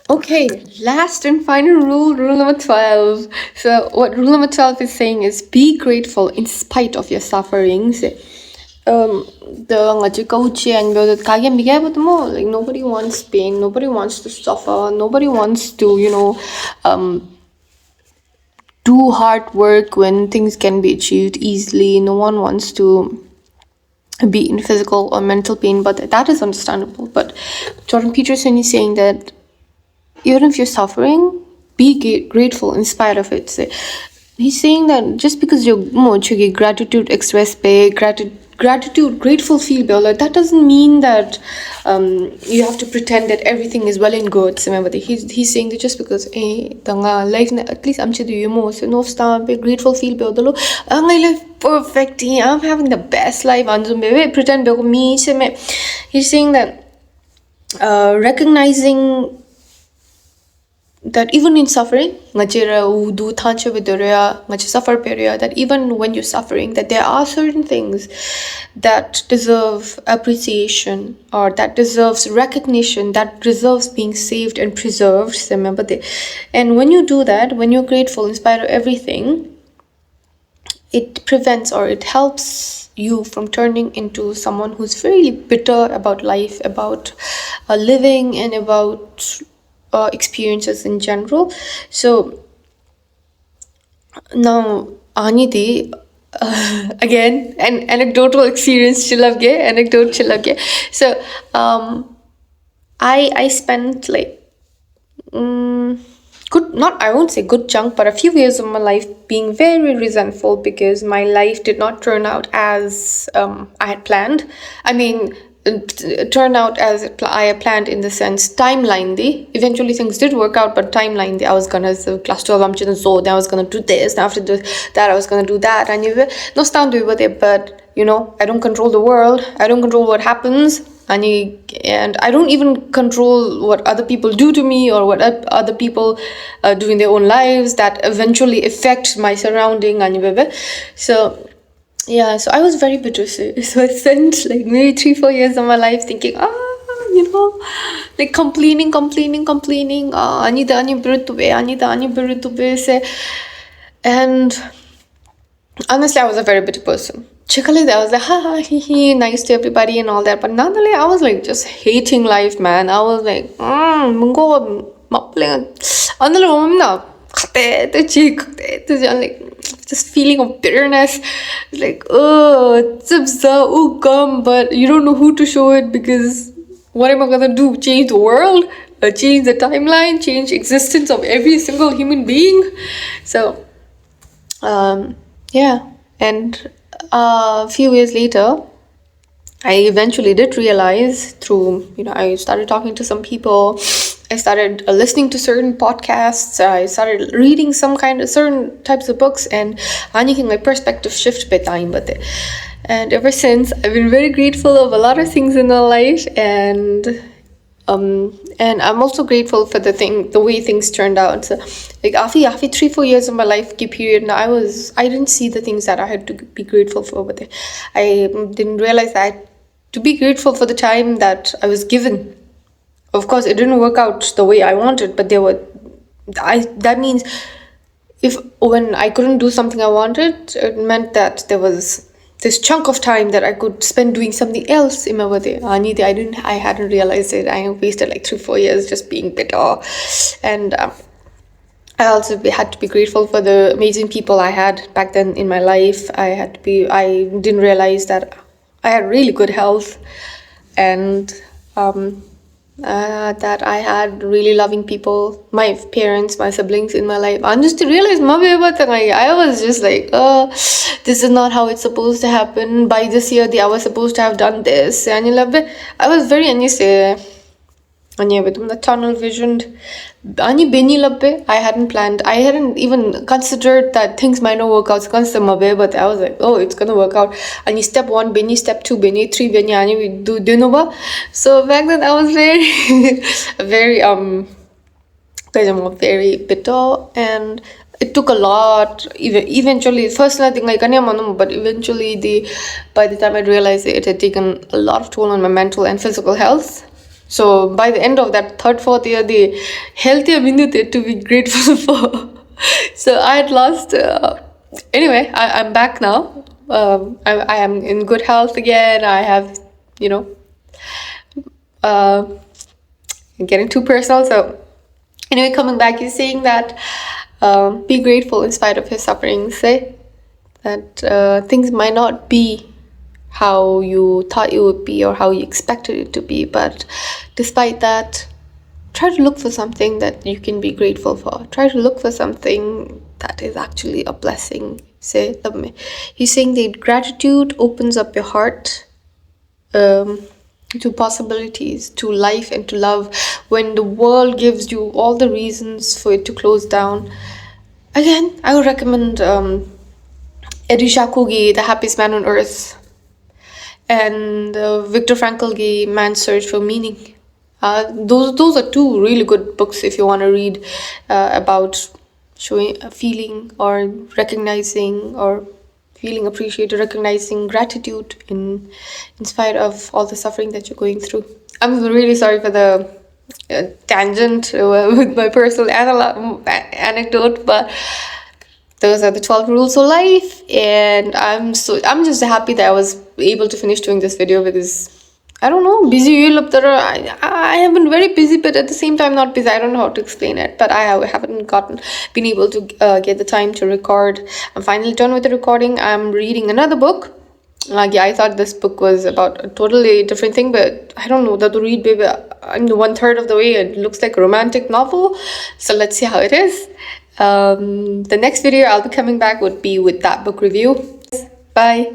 Okay, last and final rule number 12. So, what rule number 12 is saying is be grateful in spite of your sufferings. The ngaji coach and the kage mige but mo like nobody wants pain, nobody wants to suffer, nobody wants to, do hard work when things can be achieved easily. No one wants to be in physical or mental pain, but that is understandable. But Jordan Peterson is saying that even if you're suffering, be grateful in spite of it. So he's saying that just because you're gratitude express pay, gratitude, grateful feel better, that doesn't mean that you have to pretend that everything is well and good. So remember, he's saying that just because life at least I'm so no star be grateful feel better. My life perfect. I'm having the best life. Pretend me. He's saying that recognizing that even in suffering, that even when you're suffering, that there are certain things that deserve appreciation or that deserves recognition, that deserves being saved and preserved. Remember that. And when you do that, when you're grateful in spite of everything, it prevents or it helps you from turning into someone who's very bitter about life, about living, and about experiences in general. So now, Aniti, again, an anecdotal experience. Anecdote. So, I spent like good, not I won't say good chunk, but a few years of my life being very resentful because my life did not turn out as I had planned. I mean, turn out as I had planned in the sense timeline. Eventually things did work out, but timeline. I was gonna class 12. Then I was gonna do this. And after that, I was gonna do that. And you no stand with it, but I don't control the world. I don't control what happens. And I don't even control what other people do to me or what other people do in their own lives that eventually affect my surrounding. So yeah, so I was very bitter. So I spent like maybe 3-4 years of my life thinking, like complaining. And honestly, I was a very bitter person. Chikali, I was like, ha ha, he he, nice to everybody and all that. But nonetheless, I was like just hating life, man. I was like, mungo, mapling, like just feeling of bitterness, like gum, but you don't know who to show it because what am I gonna do? Change the world? Change the timeline? Change existence of every single human being? So yeah, and a few years later, I eventually did realize through, I started talking to some people, I started listening to certain podcasts, I started reading some kind of certain types of books, and my perspective shift by time. And ever since, I've been very grateful of a lot of things in my life, and I'm also grateful for the way things turned out. So, like after 3-4 years of my life period, I didn't see the things that I had to be grateful for, but I didn't realize that to be grateful for the time that I was given. Of course, it didn't work out the way I wanted, but that means when I couldn't do something I wanted, it meant that there was this chunk of time that I could spend doing something else in my birthday. I hadn't realized it. I wasted like 3-4 years just being bitter. And I also had to be grateful for the amazing people I had back then in my life. I didn't realize that I had really good health and that I had really loving people, my parents, my siblings in my life. And just to realize, I was just like, this is not how it's supposed to happen. By this year, I was supposed to have done this. And I was very with the tunnel visioned. I hadn't planned. I hadn't even considered that things might not work out. But I was like, oh, it's gonna work out. And step 1, Benny, step 2, Benny, 3, Benny, we do know. So back then I was very very bitter, and it took a lot. Eventually, first I think like but eventually by the time I realized it had taken a lot of toll on my mental and physical health. So by the end of that third, fourth year, the healthier minute to be grateful for. So I had lost. Anyway, I'm back now. I am in good health again. I have, you know, uh, getting too personal. So anyway, coming back, he's saying that be grateful in spite of his sufferings. Say that things might not be how you thought it would be or how you expected it to be, but despite that, try to look for something that you can be grateful for. Try to look for something that is actually a blessing. He's saying that gratitude opens up your heart to possibilities, to life, and to love. When the world gives you all the reasons for it to close down, again, I would recommend Elisha Kogi, The Happiest Man on Earth, and Viktor Frankl, Man's Search for Meaning. Those are two really good books if you want to read about showing feeling or recognizing or feeling appreciated, recognizing gratitude in spite of all the suffering that you're going through. I'm really sorry for the tangent with my personal anecdote, but those are the 12 rules of life, and I'm just happy that I was able to finish doing this video, because I don't know, busy I have been very busy, but at the same time not busy. I don't know how to explain it, but I haven't been able to get the time to record. I'm finally done with the recording. I'm reading another book. Yeah, I thought this book was about a totally different thing, but I don't know, that to read, baby. I'm 1/3 of the way. It looks like a romantic novel, so let's see how it is. The next video I'll be coming back would be with that book review. Bye.